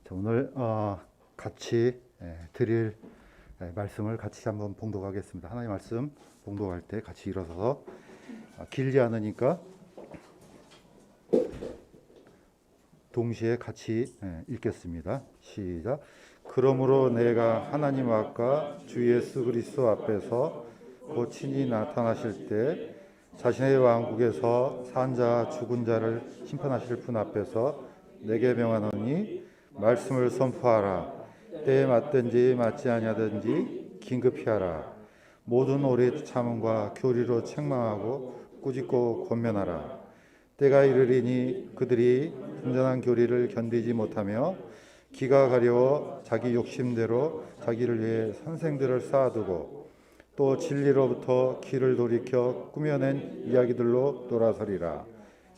자, 오늘 같이 드릴 말씀을 같이 한번 봉독하겠습니다. 하나님 말씀 봉독할 때 같이 일어서서 길지 않으니까 동시에 같이 읽겠습니다. 시작. 그러므로 내가 하나님 앞과 주 예수 그리스도 앞에서 곧 친히 나타나실 때 자신의 왕국에서 산 자 죽은 자를 심판하실 분 앞에서 내게 명하노니 말씀을 선포하라. 때에 맞든지 맞지 아니하든지 긴급히 하라. 모든 오래 참음과 교리로 책망하고 꾸짖고 권면하라. 때가 이르리니 그들이 온전한 교리를 견디지 못하며 기가 가려워 자기 욕심대로 자기를 위해 선생들을 쌓아두고 또 진리로부터 길을 돌이켜 꾸며낸 이야기들로 돌아서리라.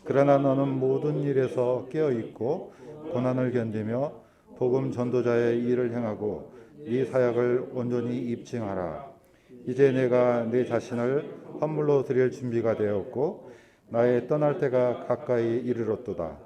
그러나 너는 모든 일에서 깨어있고 고난을 견디며 복음 전도자의 일을 행하고 네 사역을 온전히 입증하라. 이제 내가 내 자신을 헌물로 드릴 준비가 되었고 나의 떠날 때가 가까이 이르렀도다.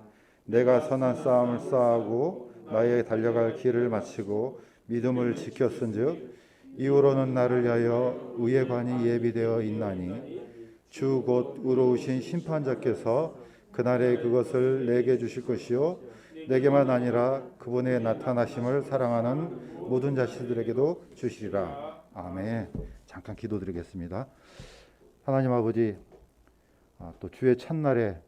내가 선한 싸움을 싸우고 나의 달려갈 길을 마치고 믿음을 지켰은즉 이후로는 나를 위하여 의의 관이 예비되어 있나니 주 곧 의로우신 심판자께서 그날에 그것을 내게 주실 것이요 내게만 아니라 그분의 나타나심을 사랑하는 모든 자식들에게도 주시리라. 아멘. 잠깐 기도드리겠습니다. 하나님 아버지, 또 주의 첫날에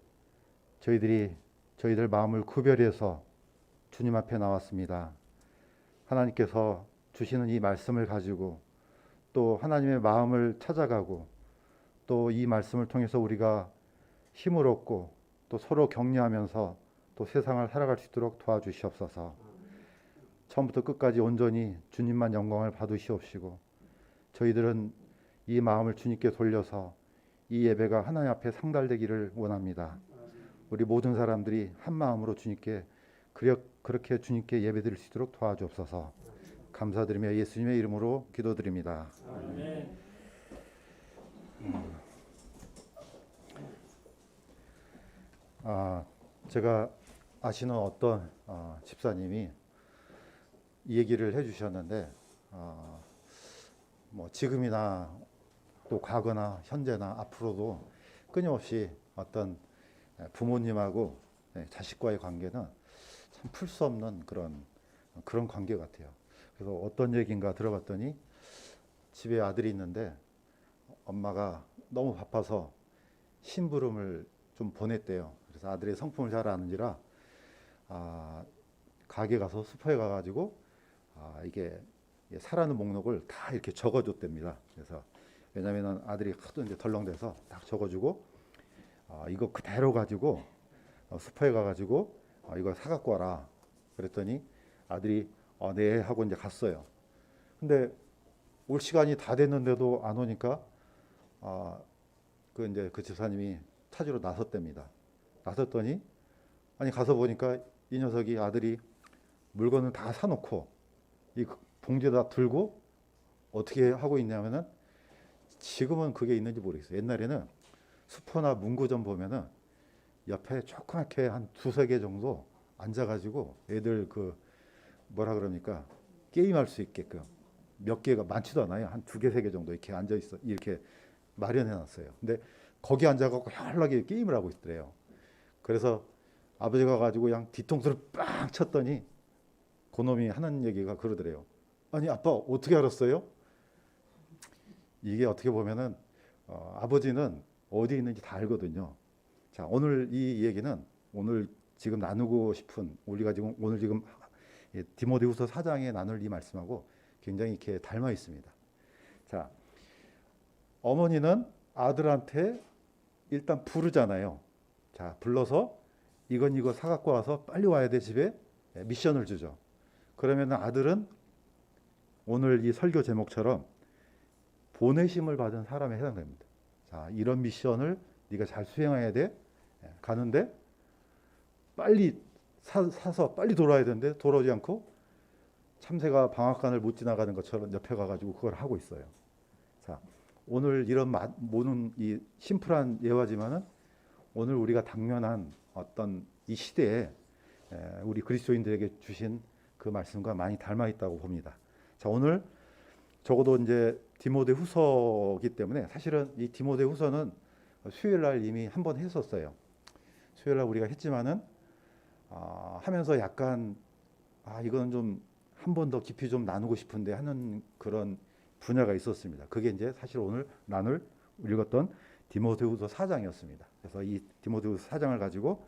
저희들 마음을 구별해서 주님 앞에 나왔습니다. 하나님께서 주시는 이 말씀을 가지고 또 하나님의 마음을 찾아가고 또 이 말씀을 통해서 우리가 힘을 얻고 또 서로 격려하면서 또 세상을 살아갈 수 있도록 도와주시옵소서. 처음부터 끝까지 온전히 주님만 영광을 받으시옵시고 저희들은 이 마음을 주님께 돌려서 이 예배가 하나님 앞에 상달되기를 원합니다. 우리 모든 사람들이 한 마음으로 주님께 그렇게 주님께 예배드릴 수 있도록 도와주옵소서. 감사드리며 예수님의 이름으로 기도드립니다. 아멘. 제가 아시는 어떤 집사님이 이 얘기를 해주셨는데 뭐 지금이나 또 과거나 현재나 앞으로도 끊임없이 어떤 부모님하고 자식과의 관계는 참 풀 수 없는 그런 관계 같아요. 그래서 어떤 얘기인가 들어봤더니 집에 아들이 있는데 엄마가 너무 바빠서 심부름을 좀 보냈대요. 그래서 아들의 성품을 잘 아는지라 가게 가서 슈퍼에 가가지고 이게 사라는 목록을 다 이렇게 적어줬답니다. 그래서 왜냐면은 아들이 하도 이제 덜렁대서 딱 적어주고 이거 그대로 가지고 슈퍼에 가가지고 이거 사갖고 와라. 그랬더니 아들이 네 하고 이제 갔어요. 근데 올 시간이 다 됐는데도 안 오니까 이제 그 집사님이 찾으러 나섰답니다. 나섰더니 가서 보니까 이 녀석이 아들이 물건을 다 사놓고 이 봉지에다 들고 어떻게 하고 있냐면은 지금은 그게 있는지 모르겠어요. 옛날에는 슈퍼나 문구점 보면은 옆에 조그맣게 한 두세 개 정도 앉아가지고 애들 뭐라 그럽니까? 게임할 수 있게끔 몇 개가 많지도 않아요. 한 두 개, 세 개 정도 이렇게 앉아 있어. 이렇게 마련해 놨어요. 근데 거기 앉아갖고 현란하게 게임을 하고 있더래요. 그래서 아버지가 가지고 그냥 뒤통수를 빵 쳤더니 그놈이 하는 얘기가 그러더래요. 아니 아빠 어떻게 알았어요? 이게 어떻게 보면은 아버지는 어디 있는지 다 알거든요. 자, 오늘 이 얘기는 오늘 지금 나누고 싶은 우리가 오늘 디모데후서 4장에 나눌 이 말씀하고 굉장히 이렇게 닮아 있습니다. 자, 어머니는 아들한테 일단 부르잖아요. 자, 불러서 이거 사갖고 와서 빨리 와야 돼 집에 미션을 주죠. 그러면 아들은 오늘 이 설교 제목처럼 보내심을 받은 사람에 해당됩니다. 자, 이런 미션을 네가 잘 수행해야 돼. 가는데 빨리 사서 빨리 돌아야 되는데 돌아오지 않고 참새가 방앗간을 못 지나가는 것처럼 옆에 가가지고 그걸 하고 있어요. 자, 오늘 이런 모든 이 심플한 예화지만은 오늘 우리가 당면한 어떤 이 시대에 우리 그리스도인들에게 주신 그 말씀과 많이 닮아 있다고 봅니다. 자, 오늘 적어도 이제 디모데후서이기 때문에 사실은 이 디모데후서는 수요일 날 이미 한 번 했었어요. 수요일 날 우리가 했지만은 하면서 약간 이거는 좀 한 번 더 깊이 좀 나누고 싶은데 하는 그런 분야가 있었습니다. 그게 이제 사실 오늘 나눌 읽었던 디모데후서 4장이었습니다. 그래서 이 디모데후서 4장을 가지고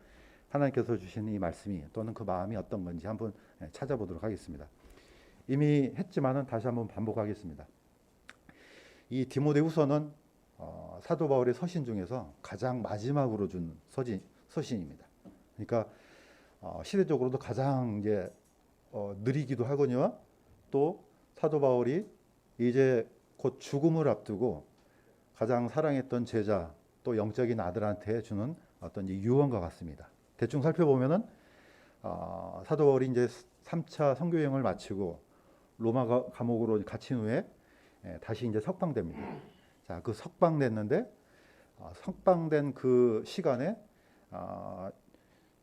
하나님께서 주신 이 말씀이 또는 그 마음이 어떤 건지 한번 찾아보도록 하겠습니다. 이미 했지만은 다시 한번 반복하겠습니다. 이 디모데후서는 사도 바울의 서신 중에서 가장 마지막으로 준 서신입니다. 그러니까 시대적으로도 가장 이제 느리기도 하거니와 또 사도 바울이 이제 곧 죽음을 앞두고 가장 사랑했던 제자 또 영적인 아들한테 주는 어떤 유언과 같습니다. 대충 살펴보면은 사도 바울이 이제 3차 선교 여행을 마치고 로마 감옥으로 갇힌 후에 다시 이제 석방됩니다. 자, 그 석방됐는데 석방된 그 시간에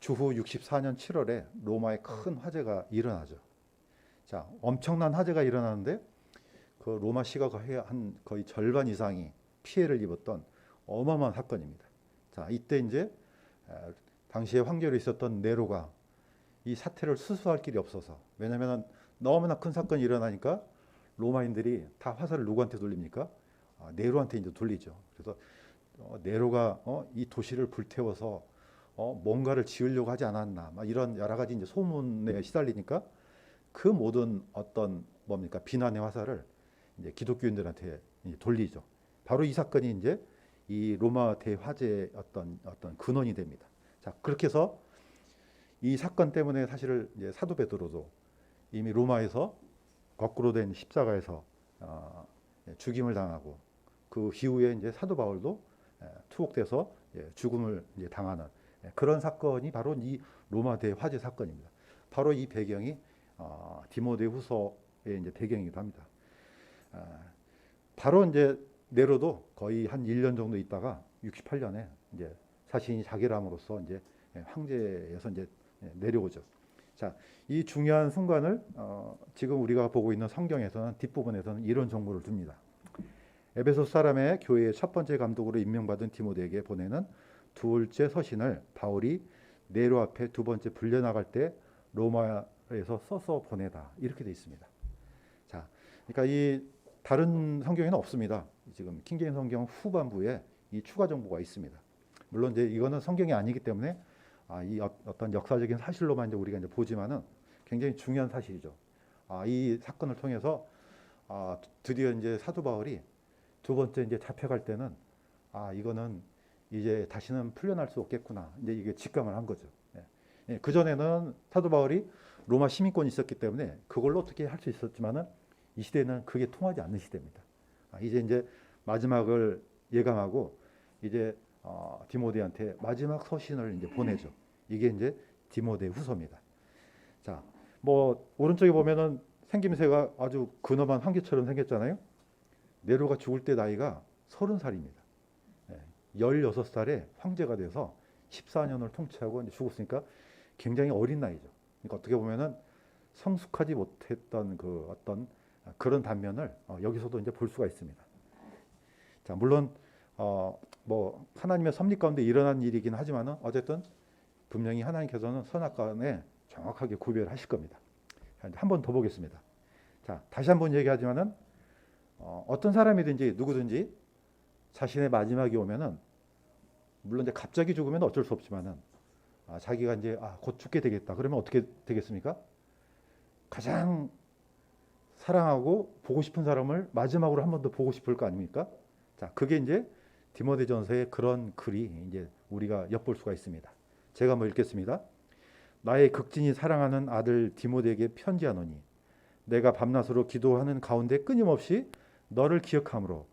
주후 64년 7월에 로마에 큰 화재가 일어나죠. 자, 엄청난 화재가 일어나는데 그 로마 시가 한 거의 절반 이상이 피해를 입었던 어마어마한 사건입니다. 자, 이때 이제 당시에 황제로 있었던 네로가 이 사태를 수수할 길이 없어서, 왜냐하면 너무나 큰 사건이 일어나니까 로마인들이 다 화살을 누구한테 돌립니까? 네로한테 이제 돌리죠. 그래서 네로가 이 도시를 불태워서 뭔가를 지으려고 하지 않았나, 막 이런 여러 가지 이제 소문에 시달리니까 그 모든 어떤 뭡니까 비난의 화살을 이제 기독교인들한테 이제 돌리죠. 바로 이 사건이 이제 이 로마 대화재의 어떤 근원이 됩니다. 자, 그렇게 해서 이 사건 때문에 사실 이제 사도 베드로도 이미 로마에서 거꾸로 된 십자가에서 죽임을 당하고 그 이후에 이제 사도 바울도 투옥돼서 죽음을 이제 당하는 그런 사건이 바로 이 로마 대화재 사건입니다. 바로 이 배경이 디모데후서의 이제 배경이기도 합니다. 바로 이제 네로도 거의 한 1년 정도 있다가 68년에 이제 자신이 자결함으로써 이제 황제에서 이제 내려오죠. 자, 이 중요한 순간을 지금 우리가 보고 있는 성경에서는 뒷부분에서는 이런 정보를 줍니다. 에베소 사람의 교회의 첫 번째 감독으로 임명받은 디모데에게 보내는 둘째 서신을 바울이 네로 앞에 두 번째 불려나갈 때 로마에서 써서 보내다, 이렇게 되어 있습니다. 자, 그러니까 이 다른 성경에는 없습니다. 지금 킹제임 성경 후반부에 이 추가 정보가 있습니다. 물론 이제 이거는 성경이 아니기 때문에 이 어떤 역사적인 사실로만 이제 우리가 이제 보지만은 굉장히 중요한 사실이죠. 이 사건을 통해서 드디어 이제 사도 바울이 두 번째 이제 잡혀갈 때는 이거는 이제 다시는 풀려날 수 없겠구나, 이제 이게 직감을 한 거죠. 그 전에는 사도 바울이 로마 시민권이 있었기 때문에 그걸로 어떻게 할 수 있었지만은 이 시대는 그게 통하지 않는 시대입니다. 이제 마지막을 예감하고 이제 디모데한테 마지막 서신을 이제 보내죠. 이게 이제 디모데 후서입니다. 자, 뭐 오른쪽에 보면은 생김새가 아주 근엄한 황제처럼 생겼잖아요. 네로가 죽을 때 나이가 30살입니다. 16살에 황제가 돼서 14년을 통치하고 이제 죽었으니까 굉장히 어린 나이죠. 그러니까 어떻게 보면은 성숙하지 못했던 그 어떤 그런 단면을 여기서도 이제 볼 수가 있습니다. 자, 물론 뭐 하나님의 섭리 가운데 일어난 일이긴 하지만은 어쨌든 분명히 하나님께서는 선악간에 정확하게 구별하실 겁니다. 한 번 더 보겠습니다. 자, 다시 한번 얘기하지만은 어떤 사람이든지 누구든지 자신의 마지막이 오면은, 물론 이제 갑자기 죽으면 어쩔 수 없지만은 자기가 이제 곧 죽게 되겠다 그러면 어떻게 되겠습니까? 가장 사랑하고 보고 싶은 사람을 마지막으로 한 번 더 보고 싶을 거 아닙니까? 자, 그게 이제 디모데전서의 그런 글이 이제 우리가 엿볼 수가 있습니다. 제가 한번 읽겠습니다. 나의 극진히 사랑하는 아들 디모데에게 편지하노니 내가 밤낮으로 기도하는 가운데 끊임없이 너를 기억함으로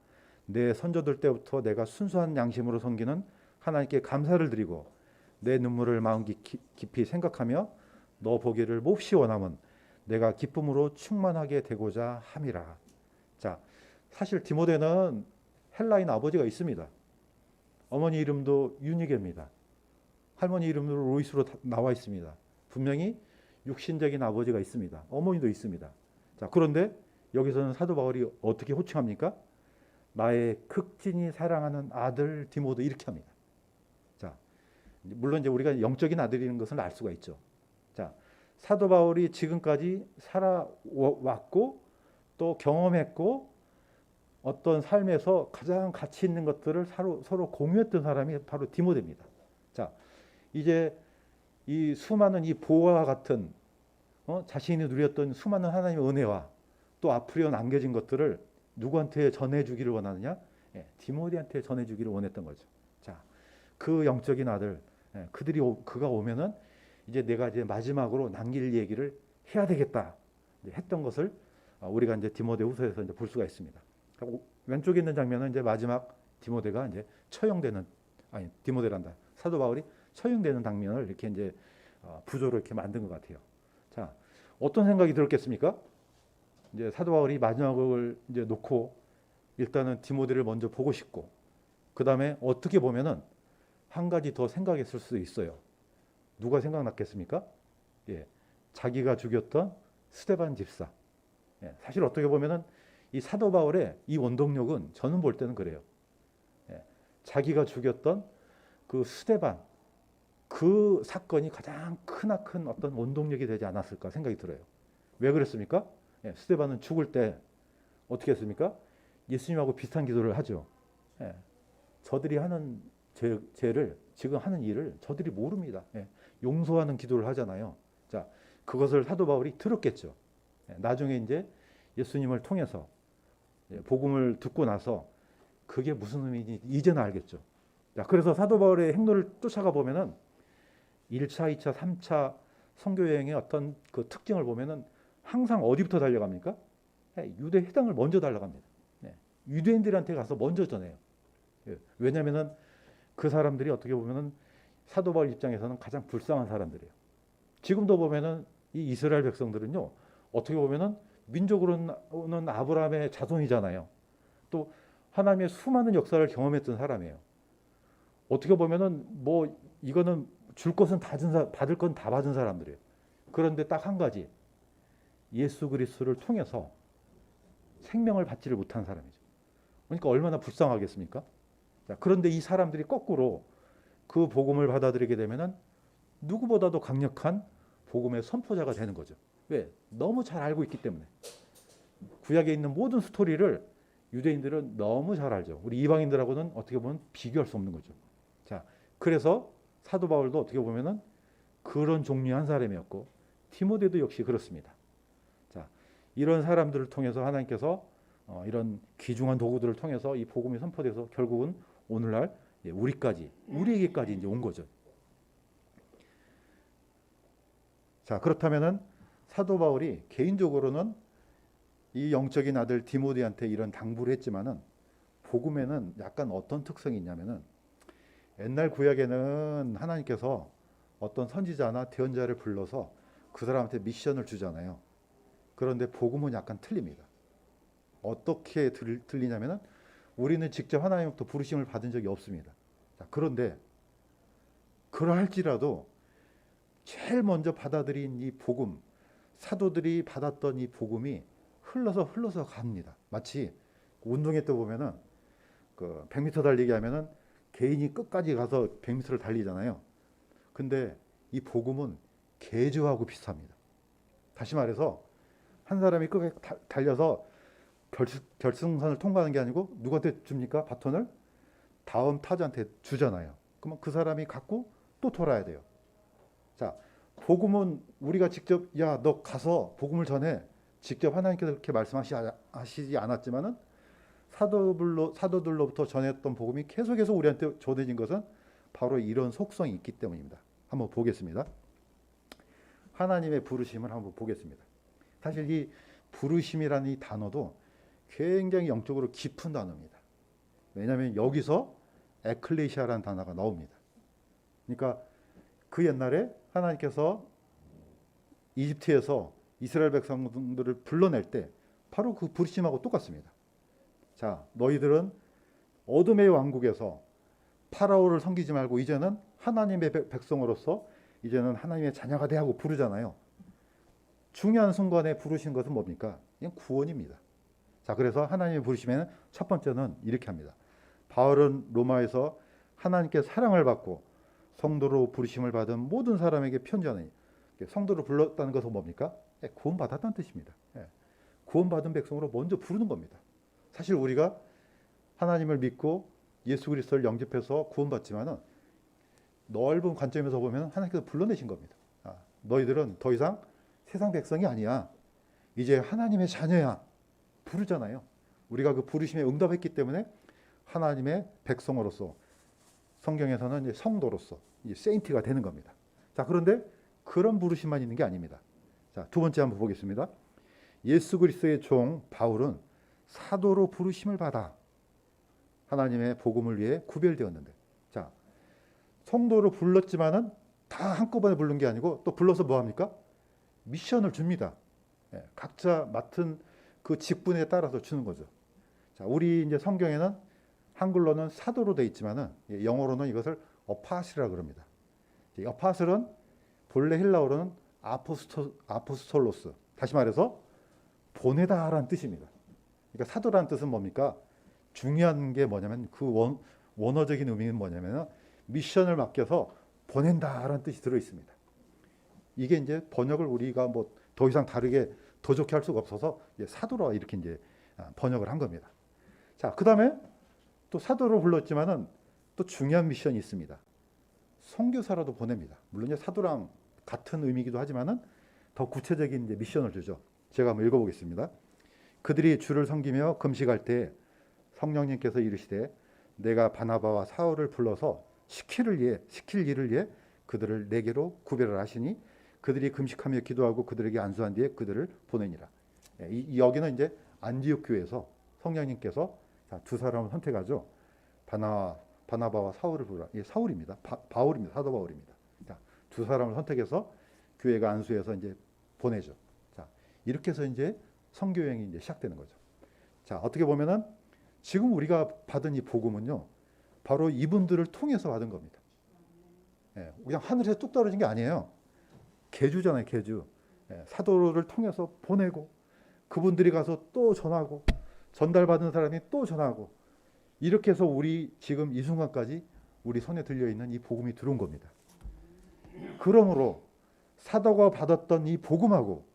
내 선조들 때부터 내가 순수한 양심으로 섬기는 하나님께 감사를 드리고 내 눈물을 마음 깊이 생각하며 너 보기를 몹시 원함은 내가 기쁨으로 충만하게 되고자 함이라. 자, 사실 디모데는 헬라인 아버지가 있습니다. 어머니 이름도 유니게입니다. 할머니 이름으로 로이스로 나와 있습니다. 분명히 육신적인 아버지가 있습니다. 어머니도 있습니다. 자, 그런데 여기서는 사도 바울이 어떻게 호칭합니까? 나의 극진히 사랑하는 아들 디모데 이렇게 합니다. 자, 물론 이제 우리가 영적인 아들이라는 것을 알 수가 있죠. 자, 사도 바울이 지금까지 살아왔고 또 경험했고 어떤 삶에서 가장 가치 있는 것들을 서로 공유했던 사람이 바로 디모데입니다. 자, 이제 이 수많은 이 보화와 같은 자신이 누렸던 수많은 하나님의 은혜와 또 앞으로 남겨진 것들을 누구한테 전해주기를 원하느냐? 예, 디모데한테 전해주기를 원했던 거죠. 자, 그 영적인 아들, 그가 오면은 이제 내가 이제 마지막으로 남길 얘기를 해야 되겠다 했던 것을 우리가 이제 디모데후서에서 이제 볼 수가 있습니다. 왼쪽에 있는 장면은 이제 마지막 디모데가 이제 디모데란다. 사도 바울이 처형되는 장면을 이렇게 이제 부조로 이렇게 만든 것 같아요. 자, 어떤 생각이 들었겠습니까? 이제 사도 바울이 마지막을 이제 놓고 일단은 디모데를 먼저 보고 싶고, 그 다음에 어떻게 보면은 한 가지 더 생각했을 수도 있어요. 누가 생각났겠습니까? 예, 자기가 죽였던 스데반 집사. 예, 사실 어떻게 보면은 이 사도 바울의 이 원동력은 저는 볼 때는 그래요. 예, 자기가 죽였던 그 스데반 그 사건이 가장 크나큰 어떤 원동력이 되지 않았을까 생각이 들어요. 왜 그랬습니까? 예, 스데반은 죽을 때 어떻게 했습니까? 예수님하고 비슷한 기도를 하죠. 예, 저들이 하는 죄를 지금 하는 일을 저들이 모릅니다. 예, 용서하는 기도를 하잖아요. 자, 그것을 사도 바울이 들었겠죠. 예, 나중에 이제 예수님을 통해서 복음을 듣고 나서 그게 무슨 의미인지 이제는 알겠죠. 자, 그래서 사도 바울의 행로를 쫓아가 보면은 1차, 2차, 3차 선교 여행의 어떤 그 특징을 보면은 항상 어디부터 달려갑니까? 유대 회당을 먼저 달려갑니다. 유대인들한테 가서 먼저 전해요. 왜냐하면은 그 사람들이 어떻게 보면은 사도 바울 입장에서는 가장 불쌍한 사람들이에요. 지금도 보면은 이 이스라엘 백성들은요, 어떻게 보면은 민족으로는 아브라함의 자손이잖아요. 또 하나님의 수많은 역사를 경험했던 사람이에요. 어떻게 보면은 뭐 이거는 줄 것은 받을 건 다 받은 사람들이에요. 그런데 딱 한 가지, 예수 그리스도를 통해서 생명을 받지를 못한 사람이죠. 그러니까 얼마나 불쌍하겠습니까? 자, 그런데 이 사람들이 거꾸로 그 복음을 받아들이게 되면은 누구보다도 강력한 복음의 선포자가 되는 거죠. 왜? 너무 잘 알고 있기 때문에. 구약에 있는 모든 스토리를 유대인들은 너무 잘 알죠. 우리 이방인들하고는 어떻게 보면 비교할 수 없는 거죠. 자, 그래서 사도 바울도 어떻게 보면은 그런 종류의 한 사람이었고, 디모데도 역시 그렇습니다. 자, 이런 사람들을 통해서 하나님께서 이런 귀중한 도구들을 통해서 이 복음이 선포돼서 결국은 오늘날 우리에게까지 이제 온 거죠. 자, 그렇다면은 사도 바울이 개인적으로는 이 영적인 아들 디모데한테 이런 당부를 했지만은 복음에는 약간 어떤 특성이 있냐면은 옛날 구약에는 하나님께서 어떤 선지자나 대언자를 불러서 그 사람한테 미션을 주잖아요. 그런데 복음은 약간 틀립니다. 어떻게 틀리냐면은 우리는 직접 하나님부터 부르심을 받은 적이 없습니다. 자, 그런데 그러할지라도 제일 먼저 받아들인 이 복음, 사도들이 받았던 이 복음이 흘러서 갑니다. 마치 운동회 때 보면은 그 100m 달리기 하면은 개인이 끝까지 가서 100m를 달리잖아요. 근데 이 복음은 계주하고 비슷합니다. 다시 말해서 한 사람이 끝까지 달려서 결승선을 통과하는 게 아니고 누구한테 줍니까? 바톤을 다음 타자한테 주잖아요. 그러면 그 사람이 갖고 또 돌아야 돼요. 자, 복음은 우리가 직접 너 가서 복음을 전해, 직접 하나님께서 그렇게 말씀하시지 않았지만은 사도들로부터 전했던 복음이 계속해서 우리한테 전해진 것은 바로 이런 속성이 있기 때문입니다. 한번 보겠습니다. 하나님의 부르심을 한번 보겠습니다. 사실 이 부르심이라는 이 단어도 굉장히 영적으로 깊은 단어입니다. 왜냐하면 여기서 에클레시아라는 단어가 나옵니다. 그러니까 그 옛날에 하나님께서 이집트에서 이스라엘 백성들을 불러낼 때 바로 그 부르심하고 똑같습니다. 자, 너희들은 어둠의 왕국에서 파라오를 섬기지 말고 이제는 하나님의 백성으로서 이제는 하나님의 자녀가 되라고 부르잖아요. 중요한 순간에 부르신 것은 뭡니까? 이건 구원입니다. 자, 그래서 하나님이 부르시면 첫 번째는 이렇게 합니다. 바울은 로마에서 하나님께 사랑을 받고 성도로 부르심을 받은 모든 사람에게 편지하니, 성도로 불렀다는 것은 뭡니까? 구원받았다는 뜻입니다. 구원받은 백성으로 먼저 부르는 겁니다. 사실 우리가 하나님을 믿고 예수 그리스도를 영접해서 구원받지만은 넓은 관점에서 보면 하나님께서 불러내신 겁니다. 너희들은 더 이상 세상 백성이 아니야. 이제 하나님의 자녀야. 부르잖아요. 우리가 그 부르심에 응답했기 때문에 하나님의 백성으로서, 성경에서는 이제 성도로서 이제 세인트가 되는 겁니다. 자, 그런데 그런 부르심만 있는 게 아닙니다. 자, 두 번째 한번 보겠습니다. 예수 그리스도의 종 바울은 사도로 부르심을 받아 하나님의 복음을 위해 구별되었는데, 자, 성도로 불렀지만은 다 한꺼번에 부른 게 아니고 또 불러서 뭐 합니까? 미션을 줍니다. 각자 맡은 그 직분에 따라서 주는 거죠. 자, 우리 이제 성경에는 한글로는 사도로 돼 있지만은 영어로는 이것을 어파슬이라고 그럽니다. 어파슬은 본래 헬라어로는 아포스톨로스, 다시 말해서 보내다라는 뜻입니다. 그러니까 사도라는 뜻은 뭡니까? 중요한 게 뭐냐면 그 원어적인 의미는 뭐냐면 미션을 맡겨서 보낸다라는 뜻이 들어 있습니다. 이게 이제 번역을 우리가 뭐 더 이상 다르게 더 좋게 할 수가 없어서 사도로 이렇게 이제 번역을 한 겁니다. 자, 그 다음에 또 사도로 불렀지만은 또 중요한 미션이 있습니다. 선교사라도 보냅니다. 물론 이제 사도랑 같은 의미이기도 하지만은 더 구체적인 이제 미션을 주죠. 제가 한번 읽어보겠습니다. 그들이 주를 섬기며 금식할 때 성령님께서 이르시되 내가 바나바와 사울을 불러서 시킬 일을 위해 그들을 내게로 구별을 하시니 그들이 금식하며 기도하고 그들에게 안수한 뒤에 그들을 보내니라. 여기는 이제 안디옥 교회에서 성령님께서 두 사람을 선택하죠. 바나바와 사울을 부르라. 사울입니다. 바울입니다. 사도 바울입니다. 자, 두 사람을 선택해서 교회가 안수해서 이제 보내죠. 자, 이렇게 해서 이제 선교 여행이 이제 시작되는 거죠. 자, 어떻게 보면은 지금 우리가 받은 이 복음은요, 바로 이분들을 통해서 받은 겁니다. 그냥 하늘에서 뚝 떨어진 게 아니에요. 계주잖아요, 계주. 사도를 통해서 보내고 그분들이 가서 또 전하고 전달받은 사람이 또 전하고 이렇게 해서 우리 지금 이 순간까지 우리 손에 들려있는 이 복음이 들어온 겁니다. 그러므로 사도가 받았던 이 복음하고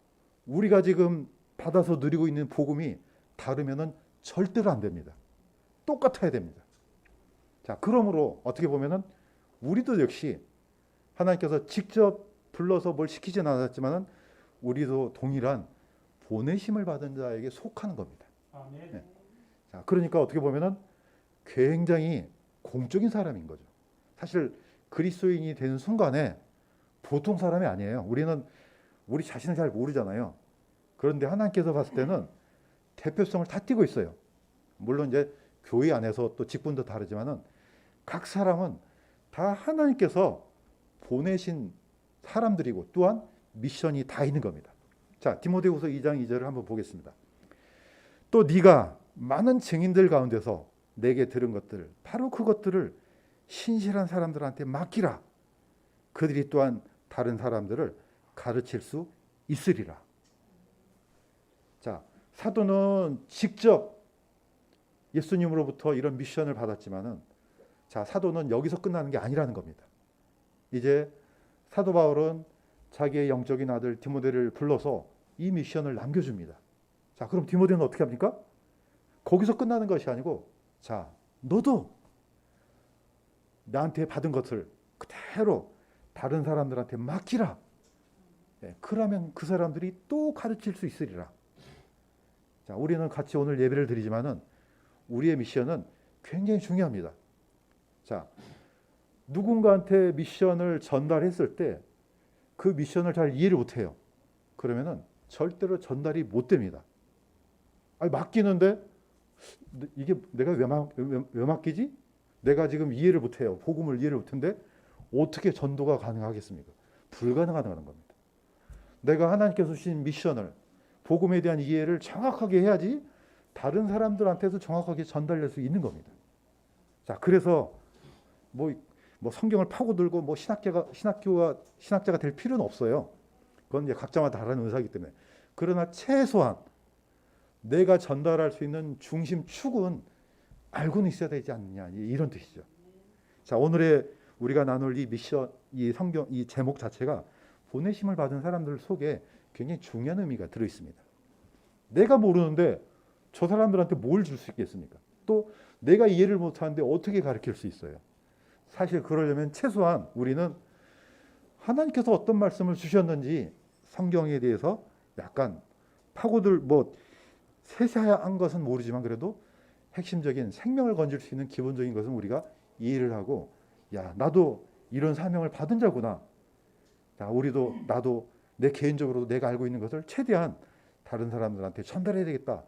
우리가 지금 받아서 누리고 있는 복음이 다르면은 절대로 안 됩니다. 똑같아야 됩니다. 자, 그러므로 어떻게 보면은 우리도 역시 하나님께서 직접 불러서 뭘 시키진 않았지만은 우리도 동일한 보내심을 받은 자에게 속하는 겁니다. 아멘. 자, 그러니까 어떻게 보면은 굉장히 공적인 사람인 거죠. 사실 그리스도인이 되는 순간에 보통 사람이 아니에요. 우리는 우리 자신을 잘 모르잖아요. 그런데 하나님께서 봤을 때는 대표성을 다 띠고 있어요. 물론 이제 교회 안에서 또 직분도 다르지만은 각 사람은 다 하나님께서 보내신 사람들이고 또한 미션이 다 있는 겁니다. 자, 디모데후서 2장 2절을 한번 보겠습니다. 또 네가 많은 증인들 가운데서 내게 들은 것들, 바로 그것들을 신실한 사람들한테 맡기라. 그들이 또한 다른 사람들을 가르칠 수 있으리라. 자, 사도는 직접 예수님으로부터 이런 미션을 받았지만은, 자, 사도는 여기서 끝나는 게 아니라는 겁니다. 이제 사도 바울은 자기의 영적인 아들 디모데를 불러서 이 미션을 남겨줍니다. 자, 그럼 디모데는 어떻게 합니까? 거기서 끝나는 것이 아니고, 자, 너도 나한테 받은 것을 그대로 다른 사람들한테 맡기라. 그러면 그 사람들이 또 가르칠 수 있으리라. 자, 우리는 같이 오늘 예배를 드리지만은 우리의 미션은 굉장히 중요합니다. 자, 누군가한테 미션을 전달했을 때 그 미션을 잘 이해를 못해요. 그러면은 절대로 전달이 못 됩니다. 아니, 맡기는데 이게 내가 왜 맡기지? 내가 지금 이해를 못해요. 복음을 이해를 못했는데 어떻게 전도가 가능하겠습니까? 불가능하다는 겁니다. 내가 하나님께서 주신 미션을, 복음에 대한 이해를 정확하게 해야지 다른 사람들한테도 정확하게 전달될 수 있는 겁니다. 자, 그래서 뭐 성경을 파고들고 뭐 신학자가 될 필요는 없어요. 그건 이제 각자마다 다른 은사이기 때문에. 그러나 최소한 내가 전달할 수 있는 중심 축은 알고는 있어야 되지 않느냐, 이런 뜻이죠. 자, 오늘의 우리가 나눌 이 미션, 이 성경, 이 제목 자체가 보내심을 받은 사람들 속에 굉장히 중요한 의미가 들어 있습니다. 내가 모르는데 저 사람들한테 뭘 줄 수 있겠습니까? 또 내가 이해를 못하는데 어떻게 가르칠 수 있어요? 사실 그러려면 최소한 우리는 하나님께서 어떤 말씀을 주셨는지 성경에 대해서 약간 파고들 세세한 것은 모르지만 그래도 핵심적인 생명을 건질 수 있는 기본적인 것은 우리가 이해를 하고, 야, 나도 이런 사명을 받은 자구나. 야, 나도 내 개인적으로 내가 알고 있는 것을 최대한 다른 사람들한테 전달해야 되겠다.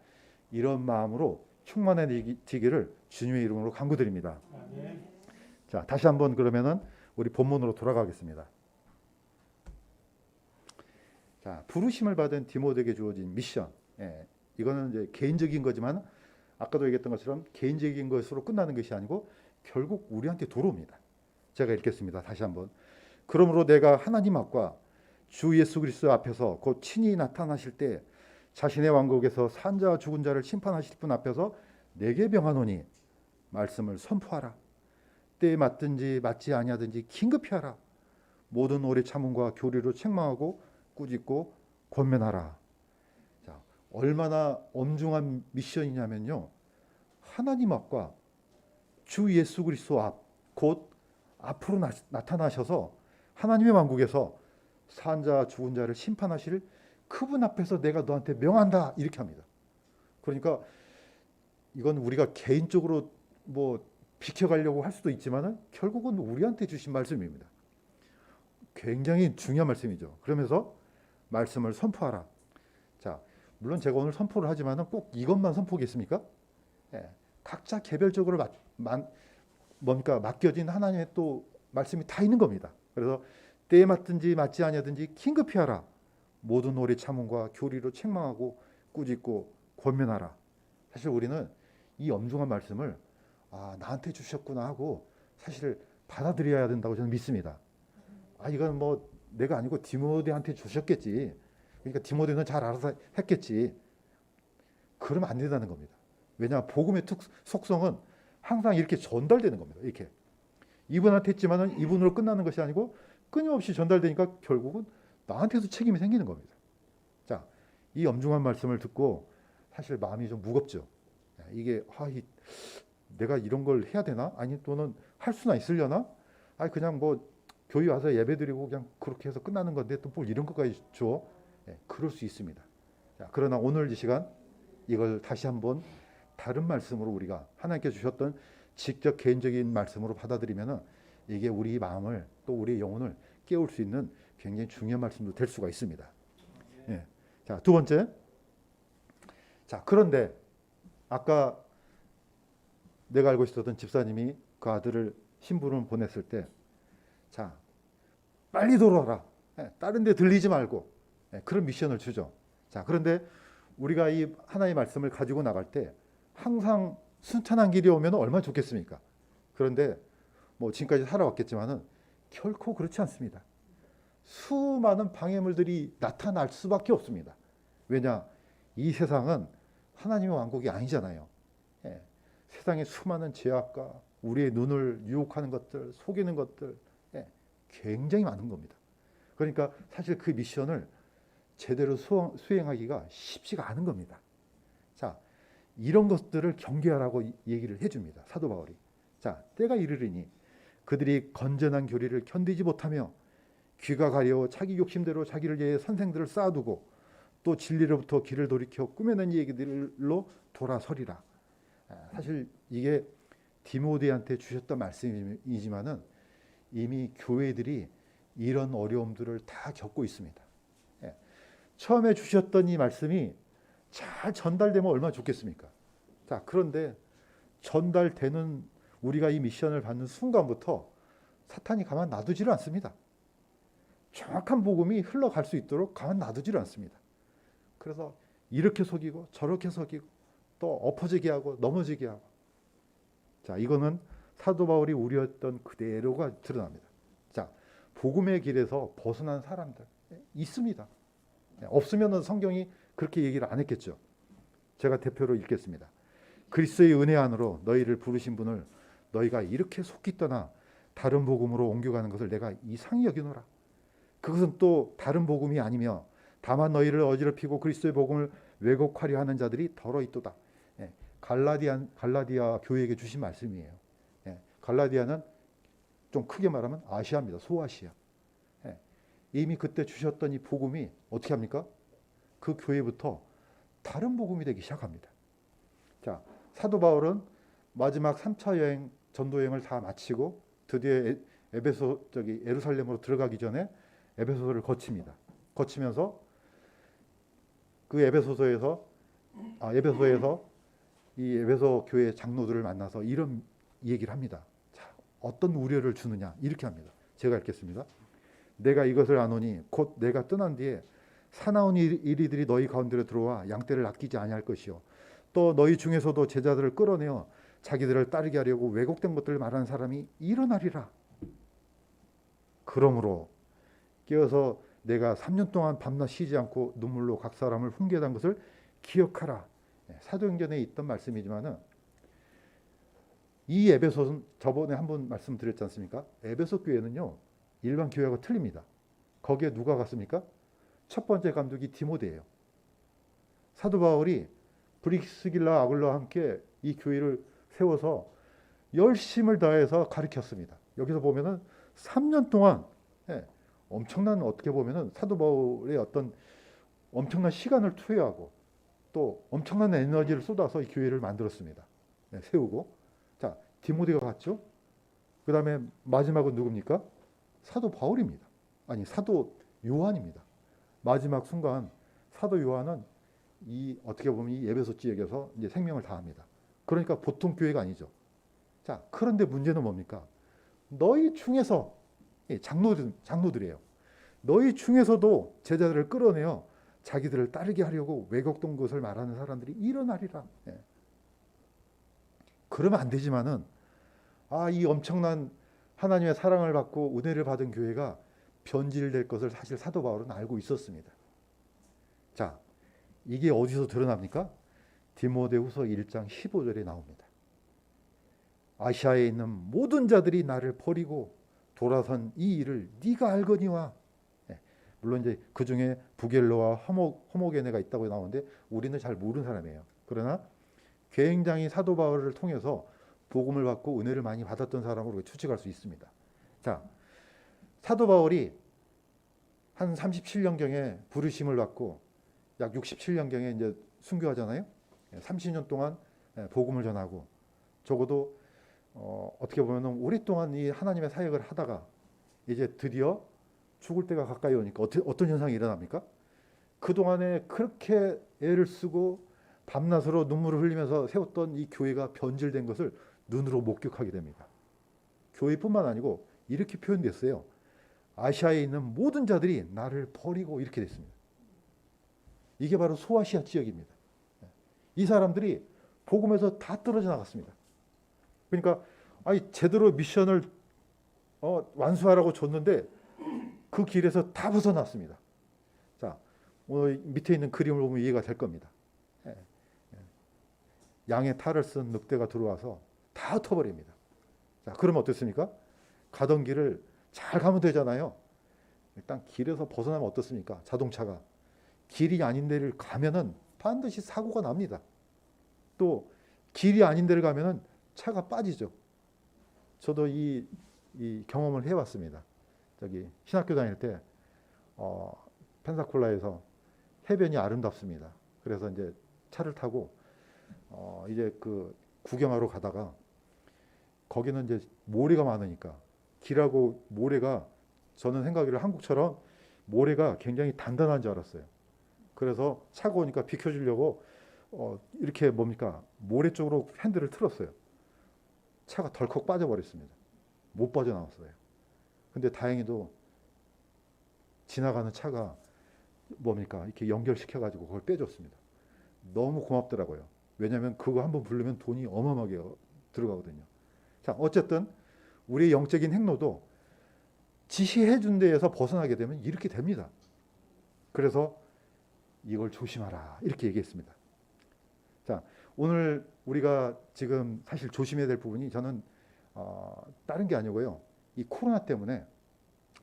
이런 마음으로 충만해지기를 주님의 이름으로 간구드립니다. 자, 다시 한번 그러면은 우리 본문으로 돌아가겠습니다. 자, 부르심을 받은 디모데에게 주어진 미션. 이거는 이제 개인적인 거지만 아까도 얘기했던 것처럼 개인적인 것으로 끝나는 것이 아니고 결국 우리한테 돌아옵니다. 제가 읽겠습니다. 다시 한번. 그러므로 내가 하나님 앞과 주 예수 그리스도 앞에서 곧 친히 나타나실 때 자신의 왕국에서 산 자와 죽은 자를 심판하실 분 앞에서 내게 명하노니 말씀을 선포하라. 때에 맞든지 맞지 아니하든지 긴급히 하라. 모든 오래 참음과 교리로 책망하고 꾸짖고 권면하라. 자, 얼마나 엄중한 미션이냐면요. 하나님 앞과 주 예수 그리스도 앞, 곧 앞으로 나타나셔서 하나님의 왕국에서 산 자와 죽은 자를 심판하실 그분 앞에서 내가 너한테 명한다, 이렇게 합니다. 그러니까 이건 우리가 개인적으로 비켜가려고 할 수도 있지만은 결국은 우리한테 주신 말씀입니다. 굉장히 중요한 말씀이죠. 그러면서 말씀을 선포하라. 자, 물론 제가 오늘 선포를 하지만은 꼭 이것만 선포하겠습니까? 각자 개별적으로 맡겨진 하나님의 또 말씀이 다 있는 겁니다. 그래서 때에 맞든지 맞지 아니하든지 긴급히 하라. 모든 오래 참음과 교리로 책망하고 꾸짖고 권면하라. 사실 우리는 이 엄중한 말씀을 나한테 주셨구나 하고 사실 받아들여야 된다고 저는 믿습니다. 이건 내가 아니고 디모데한테 주셨겠지. 그러니까 디모데는 잘 알아서 했겠지. 그러면 안 된다는 겁니다. 왜냐, 복음의 속성은 항상 이렇게 전달되는 겁니다. 이렇게 이분한테 했지만은 이분으로 끝나는 것이 아니고 끊임없이 전달되니까 결국은 나한테도 책임이 생기는 겁니다. 자, 이 엄중한 말씀을 듣고 사실 마음이 좀 무겁죠. 이게 내가 이런 걸 해야 되나? 아니 또는 할 수나 있으려나? 그냥 교회 와서 예배드리고 그냥 그렇게 해서 끝나는 건데 또 뭘 이런 것까지 줘? 그럴 수 있습니다. 자, 그러나 오늘 이 시간 이걸 다시 한번 다른 말씀으로 우리가 하나님께 주셨던 직접 개인적인 말씀으로 받아들이면은 이게 우리 마음을 또 우리의 영혼을 깨울 수 있는 굉장히 중요한 말씀도 될 수가 있습니다. 자, 두 번째. 자, 그런데 아까 내가 알고 있었던 집사님이 그 아들을 신부름 보냈을 때, 자, 빨리 돌아와라. 다른 데 들리지 말고. 그런 미션을 주죠. 자, 그런데 우리가 이 하나의 말씀을 가지고 나갈 때 항상 순탄한 길이 오면 얼마나 좋겠습니까? 그런데 지금까지 살아왔겠지만은 결코 그렇지 않습니다. 수많은 방해물들이 나타날 수밖에 없습니다. 왜냐? 이 세상은 하나님의 왕국이 아니잖아요. 세상에 수많은 죄악과 우리의 눈을 유혹하는 것들, 속이는 것들 굉장히 많은 겁니다. 그러니까 사실 그 미션을 제대로 수행하기가 쉽지가 않은 겁니다. 자, 이런 것들을 경계하라고 얘기를 해줍니다. 사도 바울이. 자, 때가 이르리니 그들이 건전한 교리를 견디지 못하며 귀가 가려 자기 욕심대로 자기를 위해 선생들을 쌓아두고 또 진리로부터 길을 돌이켜 꾸며낸 얘기들로 돌아서리라. 사실 이게 디모데한테 주셨던 말씀이지만은 이미 교회들이 이런 어려움들을 다 겪고 있습니다. 처음에 주셨던 이 말씀이 잘 전달되면 얼마나 좋겠습니까? 자, 그런데 전달되는 우리가 이 미션을 받는 순간부터 사탄이 가만 놔두지를 않습니다. 정확한 복음이 흘러갈 수 있도록 가만 놔두지를 않습니다. 그래서 이렇게 속이고 저렇게 속이고 또 엎어지게 하고 넘어지게 하고. 자, 이거는 사도 바울이 우려했던 그대로가 드러납니다. 자, 복음의 길에서 벗어난 사람들, 있습니다. 없으면 성경이 그렇게 얘기를 안 했겠죠. 제가 대표로 읽겠습니다. 그리스도의 은혜 안으로 너희를 부르신 분을 너희가 이렇게 속기 떠나 다른 복음으로 옮겨가는 것을 내가 이상히 여기노라. 그것은 또 다른 복음이 아니며 다만 너희를 어지럽히고 그리스도의 복음을 왜곡하려 하는 자들이 더러 있도다. 갈라디아 교회에게 주신 말씀이에요. 갈라디아는 좀 크게 말하면 아시아입니다. 소아시아. 이미 그때 주셨던 이 복음이 어떻게 합니까? 그 교회부터 다른 복음이 되기 시작합니다. 자, 사도 바울은 마지막 3차 여행, 전도 여행을 다 마치고 드디어 예루살렘으로 들어가기 전에 에베소서를 거칩니다. 거치면서 그 에베소에서 이 에베소 교회 장로들을 만나서 이런 얘기를 합니다. 자, 어떤 우려를 주느냐 이렇게 합니다. 제가 읽겠습니다. 내가 이것을 아노니 곧 내가 떠난 뒤에 사나운 이리들이 너희 가운데로 들어와 양떼를 아끼지 아니할 것이요 또 너희 중에서도 제자들을 끌어내어 자기들을 따르게 하려고 왜곡된 것들을 말하는 사람이 일어나리라. 그러므로 깨어서 내가 3년 동안 밤낮 쉬지 않고 눈물로 각 사람을 훈계한 것을 기억하라. 사도행전에 있던 말씀이지만은 이 에베소는 저번에 한번 말씀드렸지 않습니까? 에베소 교회는요 일반 교회하고 틀립니다. 거기에 누가 갔습니까? 첫 번째 감독이 디모데예요. 사도 바울이 브리스길라 아굴라와 함께 이 교회를 세워서 열심을 다해서 가르쳤습니다. 여기서 보면은 3년 동안 엄청난 어떻게 보면은 사도 바울의 어떤 엄청난 시간을 투여하고 또 엄청난 에너지를 쏟아서 이 교회를 만들었습니다. 세우고 자 디모데가 갔죠. 그 다음에 마지막은 누굽니까? 사도 바울입니다. 아니 사도 요한입니다. 마지막 순간 사도 요한은 이 어떻게 보면 이 에베소 지역에서 이제 생명을 다합니다. 그러니까 보통 교회가 아니죠. 자 그런데 문제는 뭡니까? 너희 중에서 장로들이에요. 너희 중에서도 제자들을 끌어내어 자기들을 따르게 하려고 왜곡된 것을 말하는 사람들이 일어나리라. 그러면 안 되지만은 이 엄청난 하나님의 사랑을 받고 은혜를 받은 교회가 변질될 것을 사실 사도 바울은 알고 있었습니다. 자, 이게 어디서 드러납니까? 디모데후서 1장 15절에 나옵니다. 아시아에 있는 모든 자들이 나를 버리고 돌아선 이 일을 네가 알거니와. 물론 이제 그 중에 부겔로와 호모게네가 있다고 나오는데 우리는 잘 모르는 사람이에요. 그러나 굉장히 사도 바울을 통해서 복음을 받고 은혜를 많이 받았던 사람으로 추측할 수 있습니다. 자, 사도 바울이 한 37년경에 부르심을 받고 약 67년경에 이제 순교하잖아요. 30년 동안 복음을 전하고 적어도 어떻게 보면 오랫동안 이 하나님의 사역을 하다가 이제 드디어 죽을 때가 가까이 오니까 어떤 현상이 일어납니까? 그동안에 그렇게 애를 쓰고 밤낮으로 눈물을 흘리면서 세웠던 이 교회가 변질된 것을 눈으로 목격하게 됩니다. 교회뿐만 아니고 이렇게 표현됐어요. 아시아에 있는 모든 자들이 나를 버리고 이렇게 됐습니다. 이게 바로 소아시아 지역입니다. 이 사람들이 복음에서 다 떨어져 나갔습니다. 그러니까 제대로 미션을 완수하라고 줬는데 그 길에서 다 벗어났습니다. 자, 오늘 밑에 있는 그림을 보면 이해가 될 겁니다. 양의 탈을 쓴 늑대가 들어와서 다 흩어버립니다. 자, 그러면 어떻습니까? 가던 길을 잘 가면 되잖아요. 일단 길에서 벗어나면 어떻습니까? 자동차가 길이 아닌 데를 가면은 반드시 사고가 납니다. 또 길이 아닌 데를 가면은 차가 빠지죠. 저도 이 경험을 해봤습니다. 저기 신학교 다닐 때 펜사콜라에서 해변이 아름답습니다. 그래서 이제 차를 타고 이제 그 구경하러 가다가 거기는 이제 모래가 많으니까 길하고 모래가 저는 생각으로 한국처럼 모래가 굉장히 단단한 줄 알았어요. 그래서 차가 오니까 비켜주려고 이렇게 모래 쪽으로 핸들을 틀었어요. 차가 덜컥 빠져버렸습니다. 못 빠져나왔어요. 근데 다행히도 지나가는 차가 이렇게 연결시켜가지고 그걸 빼줬습니다. 너무 고맙더라고요. 왜냐하면 그거 한번 부르면 돈이 어마어마하게 들어가거든요. 자, 어쨌든 우리의 영적인 행로도 지시해 준 데에서 벗어나게 되면 이렇게 됩니다. 그래서 이걸 조심하라 이렇게 얘기했습니다. 자, 오늘 우리가 지금 사실 조심해야 될 부분이 저는 다른 게 아니고요. 이 코로나 때문에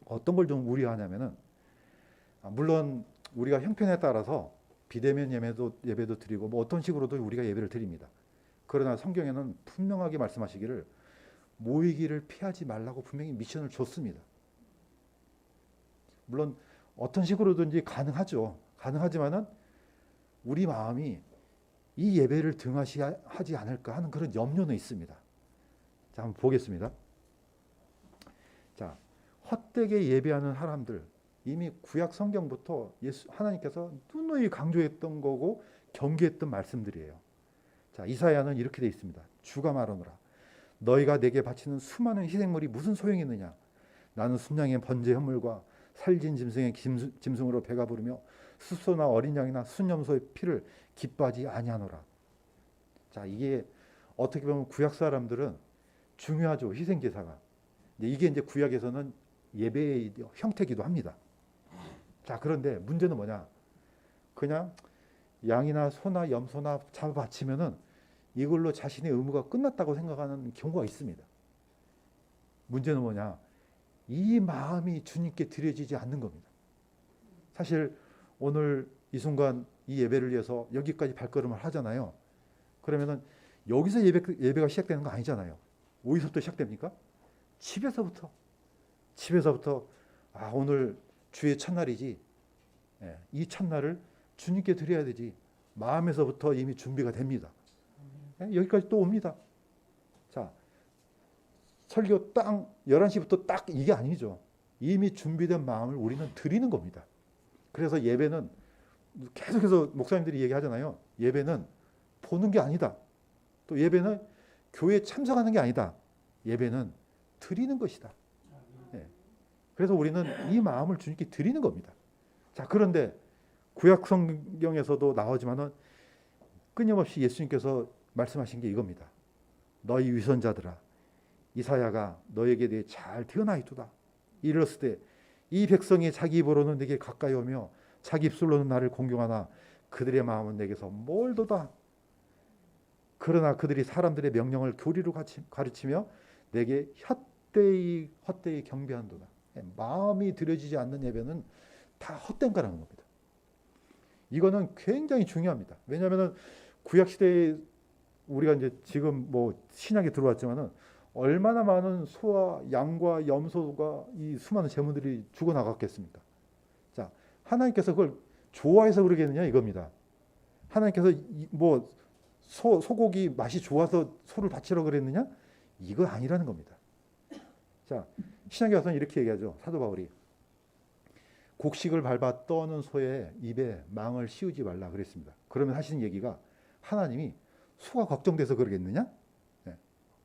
어떤 걸 좀 우려하냐면은 물론 우리가 형편에 따라서 비대면 예배도 드리고 뭐 어떤 식으로도 우리가 예배를 드립니다. 그러나 성경에는 분명하게 말씀하시기를 모이기를 피하지 말라고 분명히 미션을 줬습니다. 물론 어떤 식으로든지 가능하죠. 가능하지만은 우리 마음이 이 예배를 등한시하지 않을까 하는 그런 염려는 있습니다. 자, 한번 보겠습니다. 자, 헛되게 예배하는 사람들, 이미 구약 성경부터 하나님께서 누누이 강조했던 거고 경계했던 말씀들이에요. 자, 이사야는 이렇게 돼 있습니다. 주가 말하노라. 너희가 내게 바치는 수많은 희생물이 무슨 소용이 있느냐? 나는 순양의 번제 헌물과 살진 짐승의 짐승으로 배가 부르며 숫소나 어린 양이나 순염소의 피를 기뻐하지 아니하노라. 자, 이게 어떻게 보면 구약 사람들은 중요하죠. 희생 제사가. 이게 이제 구약에서는 예배의 형태이기도 합니다. 자, 그런데 문제는 뭐냐? 그냥 양이나 소나 염소나 잡아 바치면은 이걸로 자신의 의무가 끝났다고 생각하는 경우가 있습니다. 문제는 뭐냐? 이 마음이 주님께 드려지지 않는 겁니다. 사실 오늘 이 순간 이 예배를 위해서 여기까지 발걸음을 하잖아요. 그러면은 여기서 예배가 시작되는 거 아니잖아요. 어디서부터 시작됩니까? 집에서부터 오늘 주의 첫날이지. 이 첫날을 주님께 드려야 되지. 마음에서부터 이미 준비가 됩니다. 여기까지 또 옵니다. 자, 설교 딱 11시부터 딱 이게 아니죠. 이미 준비된 마음을 우리는 드리는 겁니다. 그래서 예배는 계속해서 목사님들이 얘기하잖아요. 예배는 보는 게 아니다. 또 예배는 교회에 참석하는 게 아니다. 예배는 드리는 것이다. 그래서 우리는 이 마음을 주님께 드리는 겁니다. 자, 그런데 구약 성경에서도 나오지만은 끊임없이 예수님께서 말씀하신 게 이겁니다. 너희 위선자들아, 이사야가 너에게 대해 잘 드러나이도다. 이르렀을 때 이 백성이 자기 입으로는 내게 가까이 오며 자기 입술로는 나를 공경하나 그들의 마음은 내게서 멀도다. 그러나 그들이 사람들의 명령을 교리로 가르치며 내게 헛되이 경배한도다. 마음이 들여지지 않는 예배는 다 헛된 거라는 겁니다. 이거는 굉장히 중요합니다. 왜냐하면 구약 시대에 우리가 이제 지금 뭐 신약에 들어왔지만은 얼마나 많은 소와 양과 염소가 이 수많은 제물들이 죽어 나갔겠습니까? 자, 하나님께서 그걸 좋아해서 그러겠느냐 이겁니다. 하나님께서 뭐 소고기 맛이 좋아서 소를 바치라고 그랬느냐? 이거 아니라는 겁니다. 자, 신약에 와서는 이렇게 얘기하죠. 사도 바울이 곡식을 밟아 떠는 소의 입에 망을 씌우지 말라 그랬습니다. 그러면 하시는 얘기가 하나님이 소가 걱정돼서 그러겠느냐?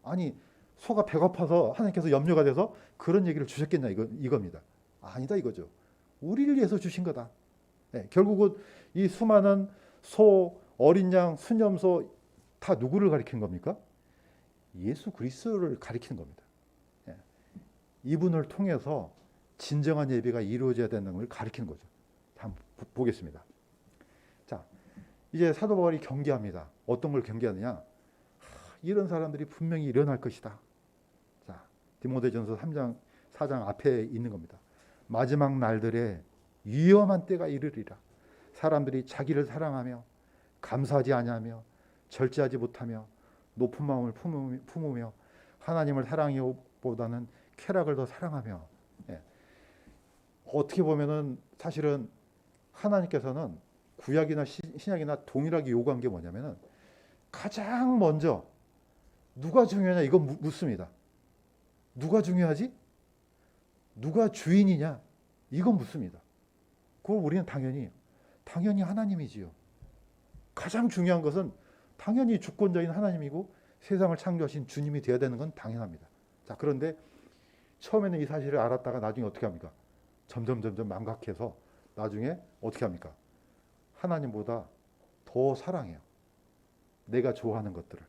아니 소가 배고파서 하나님께서 염려가 돼서 그런 얘기를 주셨겠냐 이겁니다. 아니다 이거죠. 우리를 위해서 주신 거다. 결국은 이 수많은 소, 어린 양, 순염소 다 누구를 가리키는 겁니까? 예수 그리스도를 가리키는 겁니다. 이분을 통해서 진정한 예배가 이루어져야 되는 걸 가리키는 거죠. 한번 보겠습니다. 자, 이제 사도 바울이 경계합니다. 어떤 걸 경계하느냐? 이런 사람들이 분명히 일어날 것이다. 자, 디모데전서 3장, 4장 앞에 있는 겁니다. 마지막 날들에 위험한 때가 이르리라. 사람들이 자기를 사랑하며 감사하지 아니하며 절제하지 못하며 높은 마음을 품으며 하나님을 사랑하기보다는 쾌락을 더 사랑하며. 어떻게 보면은 사실은 하나님께서는 구약이나 신약이나 동일하게 요구한 게 뭐냐면은 가장 먼저 누가 중요하냐 이거 묻습니다. 누가 중요하지? 누가 주인이냐? 이건 묻습니다. 그걸 우리는 당연히 하나님이지요. 가장 중요한 것은 당연히 주권자인 하나님이고 세상을 창조하신 주님이 되어야 되는 건 당연합니다. 자, 그런데 처음에는 이 사실을 알았다가 나중에 어떻게 합니까? 점점 망각해서 나중에 어떻게 합니까? 하나님보다 더 사랑해요. 내가 좋아하는 것들을.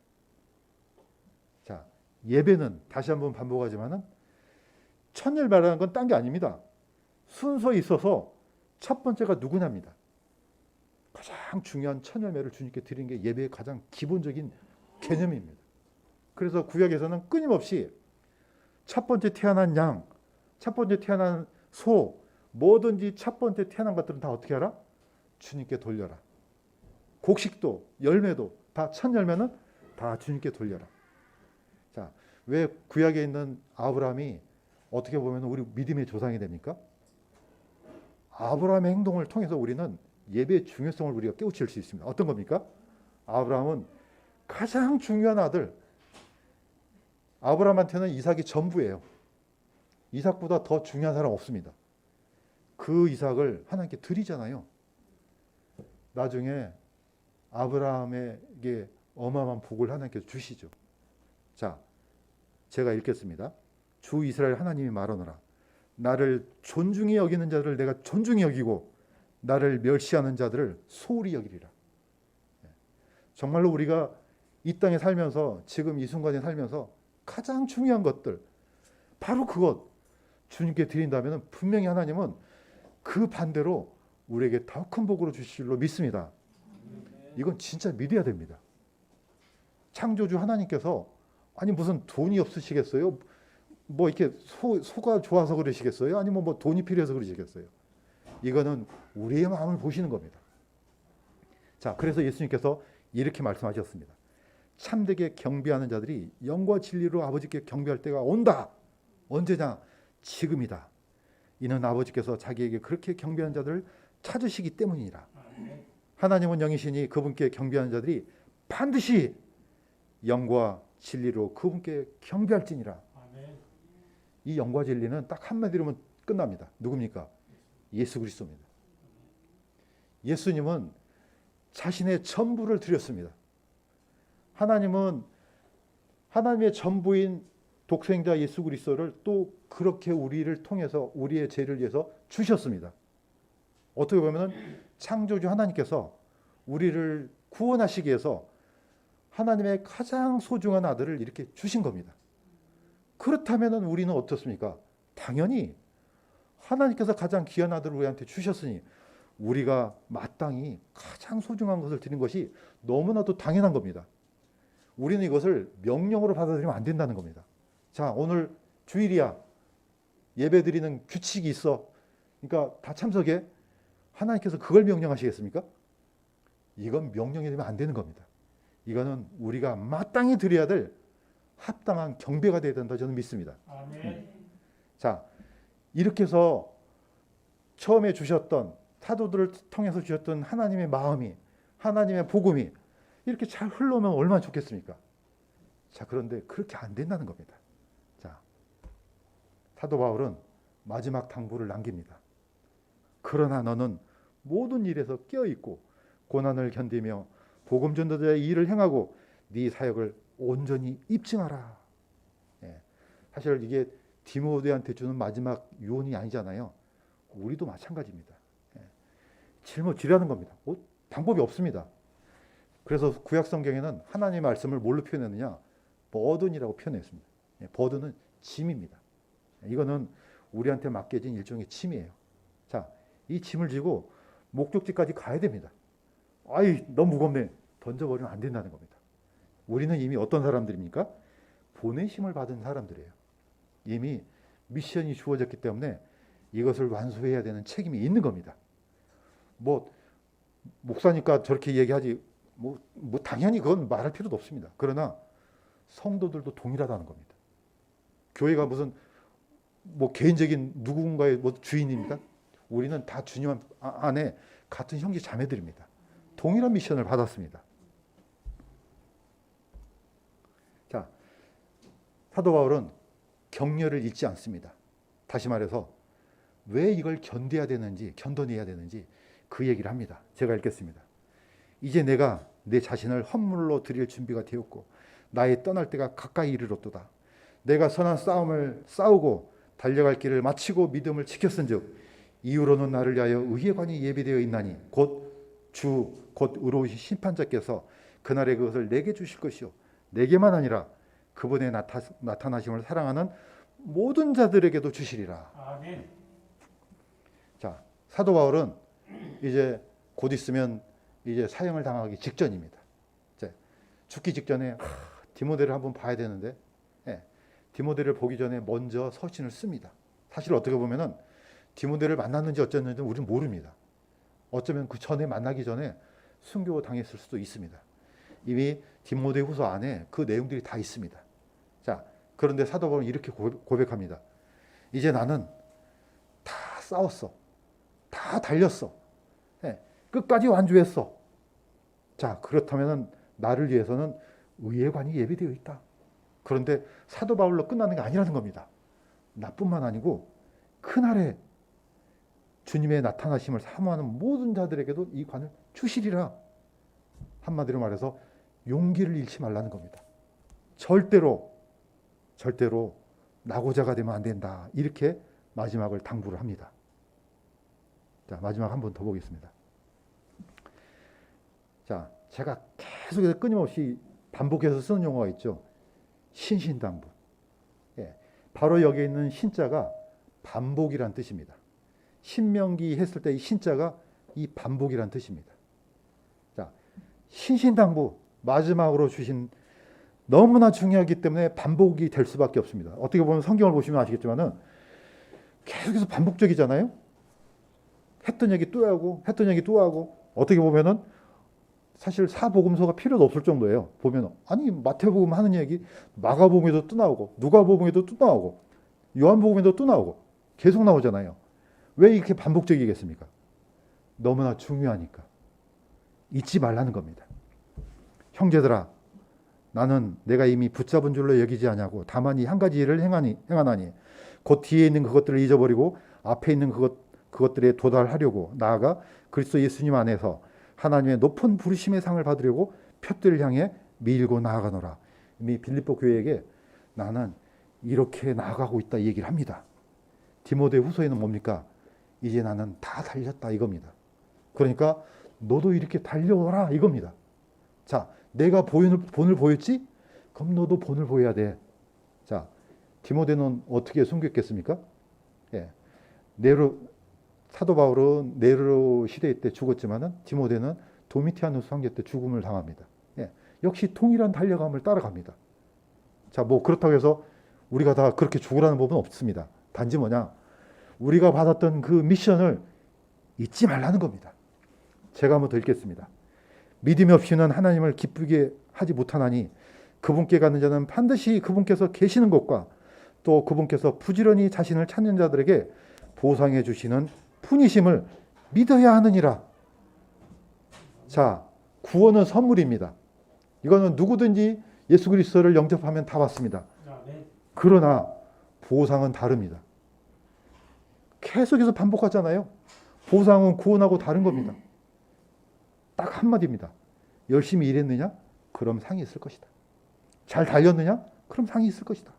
자, 예배는 다시 한번 반복하지만은 첫일 말하는 건 딴 게 아닙니다. 순서에 있어서 첫 번째가 누구냐입니다. 가장 중요한 첫 열매를 주님께 드리는 게 예배의 가장 기본적인 개념입니다. 그래서 구약에서는 끊임없이 첫 번째 태어난 양, 첫 번째 태어난 소, 뭐든지 첫 번째 태어난 것들은 다 어떻게 하라? 주님께 돌려라. 곡식도 열매도 다 첫 열매는 다 주님께 돌려라. 자, 왜 구약에 있는 아브라함이 어떻게 보면 우리 믿음의 조상이 됩니까? 아브라함의 행동을 통해서 우리는 예배의 중요성을 우리가 깨우칠 수 있습니다. 어떤 겁니까? 아브라함은 가장 중요한 아들, 아브라함한테는 이삭이 전부예요. 이삭보다 더 중요한 사람 없습니다. 그 이삭을 하나님께 드리잖아요. 나중에 아브라함에게 어마어마한 복을 하나님께서 주시죠. 자, 제가 읽겠습니다. 주 이스라엘 하나님이 말하노라. 나를 존중히 여기는 자들을 내가 존중히 여기고 나를 멸시하는 자들을 소홀히 여기리라. 정말로 우리가 이 땅에 살면서 지금 이 순간에 살면서 가장 중요한 것들 바로 그것 주님께 드린다면 분명히 하나님은 그 반대로 우리에게 더 큰 복으로 주실 줄로 믿습니다. 이건 진짜 믿어야 됩니다. 창조주 하나님께서 아니 무슨 돈이 없으시겠어요? 뭐 이렇게 소가 좋아서 그러시겠어요? 아니면 뭐 돈이 필요해서 그러시겠어요? 이거는 우리의 마음을 보시는 겁니다. 자, 그래서 예수님께서 이렇게 말씀하셨습니다. 참되게 경배하는 자들이 영과 진리로 아버지께 경배할 때가 온다. 언제냐? 지금이다. 이는 아버지께서 자기에게 그렇게 경배하는 자들을 찾으시기 때문이라. 하나님은 영이시니 그분께 경배하는 자들이 반드시 영과 진리로 그분께 경배할지니라. 이 영과 진리는 딱 한마디로면 끝납니다. 누굽니까? 예수 그리스도입니다. 예수님은 자신의 전부를 드렸습니다. 하나님은 하나님의 전부인 독생자 예수 그리스도를 또 그렇게 우리를 통해서 우리의 죄를 위해서 주셨습니다. 어떻게 보면 창조주 하나님께서 우리를 구원하시기 위해서 하나님의 가장 소중한 아들을 이렇게 주신 겁니다. 그렇다면 우리는 어떻습니까? 당연히 하나님께서 가장 귀한 아들을 우리한테 주셨으니 우리가 마땅히 가장 소중한 것을 드린 것이 너무나도 당연한 겁니다. 우리는 이것을 명령으로 받아들이면 안 된다는 겁니다. 자, 오늘 주일이야. 예배 드리는 규칙이 있어. 그러니까 다 참석해. 하나님께서 그걸 명령하시겠습니까? 이건 명령이 되면 안 되는 겁니다. 이거는 우리가 마땅히 드려야 될 합당한 경배가 되어야 된다 저는 믿습니다. 아멘. 자, 이렇게 해서 처음에 주셨던 사도들을 통해서 주셨던 하나님의 마음이 하나님의 복음이 이렇게 잘 흘러오면 얼마나 좋겠습니까? 자, 그런데 그렇게 안 된다는 겁니다. 자, 사도 바울은 마지막 당부를 남깁니다. 그러나 너는 모든 일에서 깨어있고 고난을 견디며 복음 전도자의 일을 행하고 네 사역을 온전히 입증하라. 예, 사실 이게 디모데한테 주는 마지막 유언이 아니잖아요. 우리도 마찬가지입니다. 예, 짊어지라는 겁니다. 방법이 없습니다. 그래서 구약 성경에는 하나님의 말씀을 뭘로 표현했느냐? 버든이라고 표현했습니다. 예, 버든은 짐입니다. 이거는 우리한테 맡겨진 일종의 짐이에요. 자, 이 짐을 지고 목적지까지 가야 됩니다. 아이, 너무 무겁네. 던져버리면 안 된다는 겁니다. 우리는 이미 어떤 사람들입니까? 보내심을 받은 사람들이에요. 이미 미션이 주어졌기 때문에 이것을 완수해야 되는 책임이 있는 겁니다. 뭐 목사니까 저렇게 얘기하지 뭐 당연히 그건 말할 필요도 없습니다. 그러나 성도들도 동일하다는 겁니다. 교회가 무슨 뭐 개인적인 누군가의 뭐 주인입니까? 우리는 다 주님 안에 같은 형제 자매들입니다. 동일한 미션을 받았습니다. 자, 사도 바울은 격려를 잃지 않습니다. 다시 말해서 왜 이걸 견뎌내야 되는지 그 얘기를 합니다. 제가 읽겠습니다. 이제 내가 내 자신을 헌물로 드릴 준비가 되었고 나의 떠날 때가 가까이 이르렀도다. 내가 선한 싸움을 싸우고 달려갈 길을 마치고 믿음을 지켰은즉 이후로는 나를 위하여 의의 관이 예비되어 있나니 곧 의로우신 심판자께서 그날에 그것을 내게 주실 것이요 내게만 아니라 그분의 나타나심을 사랑하는 모든 자들에게도 주시리라. 아멘. 자, 사도 바울은 이제 곧 있으면 이제 사형을 당하기 직전입니다. 이제 죽기 직전에 디모데를 한번 봐야 되는데, 디모데를 보기 전에 먼저 서신을 씁니다. 사실 어떻게 보면은 디모데를 만났는지 어쨌는지 우리는 모릅니다. 어쩌면 그 전에 만나기 전에 순교 당했을 수도 있습니다. 이미 디모데후서 안에 그 내용들이 다 있습니다. 자, 그런데 사도 바울은 이렇게 고백합니다. 이제 나는 다 싸웠어. 다 달렸어. 끝까지 완주했어. 자, 그렇다면 나를 위해서는 의의 관이 예비되어 있다. 그런데 사도 바울로 끝나는 게 아니라는 겁니다. 나뿐만 아니고 그날에 주님의 나타나심을 사모하는 모든 자들에게도 이 관을 주시리라. 한마디로 말해서 용기를 잃지 말라는 겁니다. 절대로 낙오자가 되면 안 된다. 이렇게 마지막을 당부를 합니다. 자, 마지막 한 번 더 보겠습니다. 자, 제가 계속해서 끊임없이 반복해서 쓰는 용어가 있죠. 신신당부. 바로 여기 있는 신자가 반복이란 뜻입니다. 신명기 했을 때 이 신자가 이 반복이란 뜻입니다. 자, 신신당부 마지막으로 주신 너무나 중요하기 때문에 반복이 될 수밖에 없습니다. 어떻게 보면 성경을 보시면 아시겠지만은 계속해서 반복적이잖아요. 했던 얘기 또 하고 했던 얘기 또 하고 어떻게 보면은 사실 사복음서가 필요도 없을 정도예요. 보면 아니 마태복음 하는 얘기 마가복음에도 또 나오고 누가복음에도 또 나오고 요한복음에도 또 나오고 계속 나오잖아요. 왜 이렇게 반복적이겠습니까? 너무나 중요하니까. 잊지 말라는 겁니다. 형제들아, 나는 내가 이미 붙잡은 줄로 여기지 아니하고 다만 이 한 가지 일을 행하나니 곧 뒤에 있는 그것들을 잊어버리고 앞에 있는 그것들에 도달하려고 나아가 그리스도 예수님 안에서 하나님의 높은 부르심의 상을 받으려고 표들을 향해 밀고 나아가노라. 이미 빌립보 교회에게 나는 이렇게 나아가고 있다 이 얘기를 합니다. 디모데 후서에는 뭡니까? 이제 나는 다 달렸다 이겁니다. 그러니까 너도 이렇게 달려오라 이겁니다. 자, 내가 본을 보였지? 그럼 너도 본을 보여야 돼. 자, 디모데는 어떻게 숨겼겠습니까? 사도 바울은 네로 시대 때 죽었지만은 디모데는 도미티아누스 황제 때 죽음을 당합니다. 역시 동일한 달려감을 따라갑니다. 자, 뭐 그렇다고 해서 우리가 다 그렇게 죽으라는 법은 없습니다. 단지 뭐냐? 우리가 받았던 그 미션을 잊지 말라는 겁니다. 제가 한번 더 읽겠습니다. 믿음이 없이는 하나님을 기쁘게 하지 못하나니 그분께 가는 자는 반드시 그분께서 계시는 것과 또 그분께서 부지런히 자신을 찾는 자들에게 보상해 주시는 분이심을 믿어야 하느니라. 자, 구원은 선물입니다. 이거는 누구든지 예수 그리스도를 영접하면 다 받습니다. 그러나 보상은 다릅니다. 계속해서 반복하잖아요. 보상은 구원하고 다른 겁니다. 딱 한마디입니다. 열심히 일했느냐? 그럼 상이 있을 것이다. 잘 달렸느냐? 그럼 상이 있을 것이다.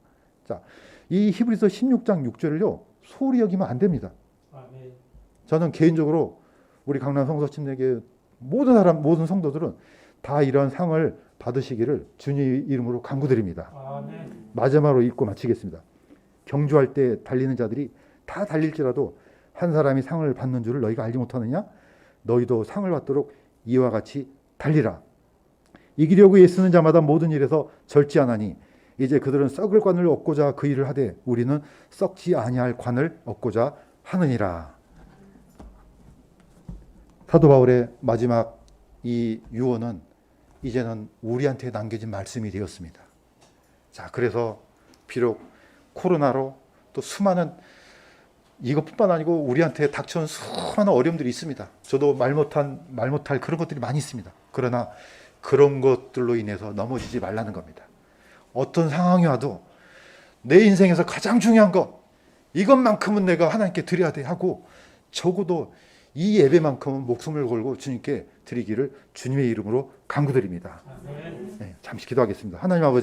자, 이 히브리서 16장 6절을요. 소홀히 여기면 안 됩니다. 저는 개인적으로 우리 강남 성서침례교회 모든 성도들은 다 이런 상을 받으시기를 주님 이름으로 간구드립니다. 마지막으로 읽고 마치겠습니다. 경주할 때 달리는 자들이 다 달릴지라도 한 사람이 상을 받는 줄을 너희가 알지 못하느냐? 너희도 상을 받도록 이와 같이 달리라. 이기려고 애쓰는 자마다 모든 일에서 절지 않으니 이제 그들은 썩을 관을 얻고자 그 일을 하되 우리는 썩지 아니할 관을 얻고자 하느니라. 사도 바울의 마지막 이 유언은 이제는 우리한테 남겨진 말씀이 되었습니다. 자, 그래서 비록 코로나로 또 수많은 이것뿐만 아니고 우리한테 닥쳐온 수많은 어려움들이 있습니다. 저도 말 못할 그런 것들이 많이 있습니다. 그러나 그런 것들로 인해서 넘어지지 말라는 겁니다. 어떤 상황이 와도 내 인생에서 가장 중요한 것 이것만큼은 내가 하나님께 드려야 돼 하고 적어도 이 예배만큼은 목숨을 걸고 주님께 드리기를 주님의 이름으로 간구드립니다. 잠시 기도하겠습니다. 하나님 아버지